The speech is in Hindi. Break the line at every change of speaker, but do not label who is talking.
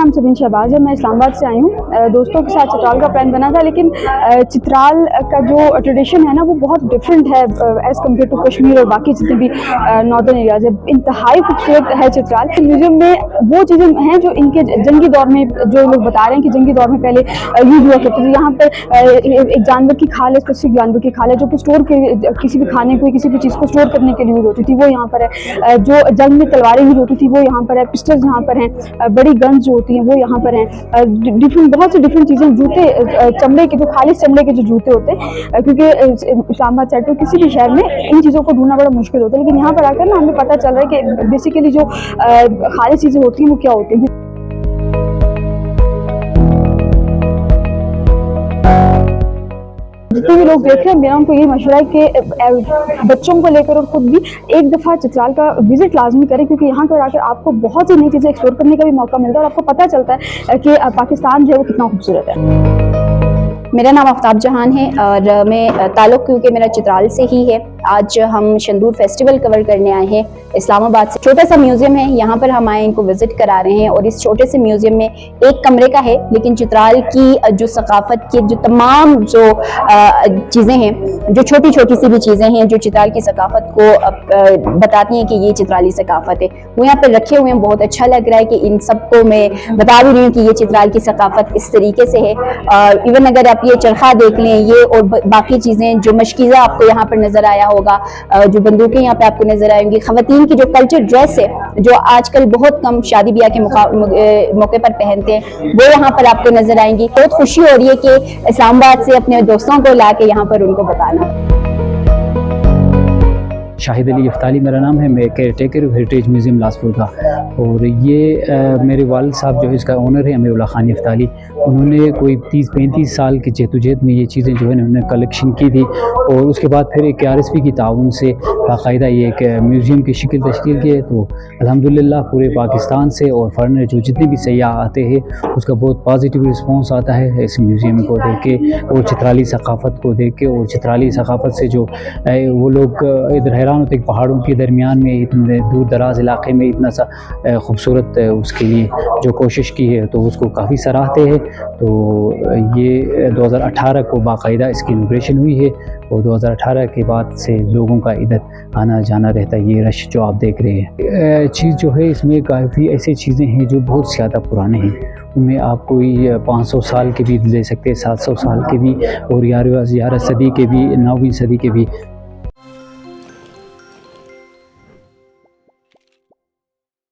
नाम सबिन शहबाज है। मैं इस्लामाबाद से आई हूँ। दोस्तों के साथ चित्राल का प्लान बना था, लेकिन चित्राल का जो ट्रेडिशन है ना वो बहुत डिफरेंट है एज़ कम्पेयर टू कश्मीर और बाकी जितने भी नॉर्दर्न एरियाज है। इंतहाई खूबसूरत है चित्राल। म्यूजियम में वो चीज़ें हैं जो इनके जंगी दौर में, जो लोग बता रहे हैं कि जंगी दौर में पहले यूज़ हुआ करती थी। यहाँ पर एक जानवर की खाल है, स्पेसिफिक जानवर की खाल है जो कि स्टोर के किसी भी खाने को, किसी भी चीज़ को स्टोर करने के लिए यूज़ होती थी, वो यहाँ पर है। जो जंग में तलवारें यूज़ होती थी वो यहाँ पर है। पिस्टल्स यहाँ पर हैं, बड़ी गन्स जो होती हैं वो यहाँ पर हैं। डिफरेंट बहुत सी डिफरेंट चीज़ें, जूते चमड़े के, जो खालिश चमड़े के जो जूते होते हैं, क्योंकि इस्लामाबाद साइड तो किसी भी शहर में इन चीज़ों को ढूंढना बड़ा मुश्किल होता है, लेकिन यहाँ पर आकर ना हमें पता चल रहा है कि बेसिकली जो खालिश चीज़ें होती हैं वो क्या होती हैं। जितने भी लोग देख रहे हैं, मेरा उनको ये मशवरा है कि बच्चों को लेकर और खुद भी एक दफ़ा चित्राल का विजिट लाजमी करें, क्योंकि यहाँ पर आकर आपको बहुत सी नई चीज़ें एक्सप्लोर करने का भी मौका मिलता है और आपको पता चलता है कि पाकिस्तान जो है वो कितना खूबसूरत है।
मेरा नाम आफ्ताब जहान है और मैं ताल्लुक़ क्योंकि मेरा चित्राल से ही है। आज हम शंदूर फेस्टिवल कवर करने आए हैं इस्लामाबाद से। छोटा सा म्यूज़ियम है, यहाँ पर हम आए इनको विज़िट करा रहे हैं और इस छोटे से म्यूज़ियम में एक कमरे का है, लेकिन चित्राल की जो सकाफ़त की जो तमाम जो चीज़ें हैं, जो छोटी छोटी सी भी चीज़ें हैं जो चित्राल की सकाफ़त को बताती हैं कि ये चित्राली सकाफ़त है, वो यहाँ पर रखे हुए हैं। बहुत अच्छा लग रहा है कि इन सबको मैं बता भी रही हूँ कि ये चित्राल की सकाफ़त इस तरीके से है। इवन अगर आप ये चरखा देख लें, ये और बाकी चीज़ें, जो मशकीज़ा आपको यहाँ पर नज़र आया होगा, जो बंदूकें यहाँ पे आपको नजर आएंगी, खवातीन की जो कल्चर ड्रेस है जो आजकल बहुत कम शादी ब्याह के मौके पर पहनते हैं, वो यहाँ पर आपको नजर आएंगी। बहुत खुशी हो रही है कि इस्लामाबाद से अपने दोस्तों को ला के यहाँ पर उनको बताना।
शाहिद अली इफ्ताली मेरा नाम है। मैं care taker heritage museum Lajpur का, और ये मेरे वालिद साहब जो है इसका ओनर है अमीरुल्लाह खान इफ्ताली। उन्होंने कोई 30-35 साल के जद्दोजहद में ये चीज़ें जो है ना उन्होंने कलेक्शन की थी, और उसके बाद फिर एक RSP की ताउन से बाकायदा ये एक म्यूज़ियम की शक्ल तश्कील की है। तो अल्हम्दुलिल्लाह पूरे पाकिस्तान से और फॉरेनर जो जितने भी सयाह आते हैं उसका बहुत पॉजिटिव रिस्पॉन्स आता है इस म्यूज़ियम को देख के और चित्राली सकाफ़त को देख के। और चित्राली सकाफ़त से जो वो लोग इधर हैरान होते पहाड़ों के दरमियान में, इतने दूर दराज इलाके में इतना सा खूबसूरत उसके लिए जो कोशिश की है तो उसको काफ़ी सराहते हैं। तो ये 2018 को बाकायदा इसकी इनॉग्रेशन हुई है और 2018 के बाद से लोगों का इधर आना जाना रहता है। ये रश जो आप देख रहे हैं, चीज़ जो है इसमें काफ़ी ऐसी चीज़ें हैं जो बहुत ज़्यादा पुराने हैं। उनमें आप कोई 500 साल के भी ले सकते हैं, 700 साल के भी, और 11वीं सदी के भी, 9वीं सदी के भी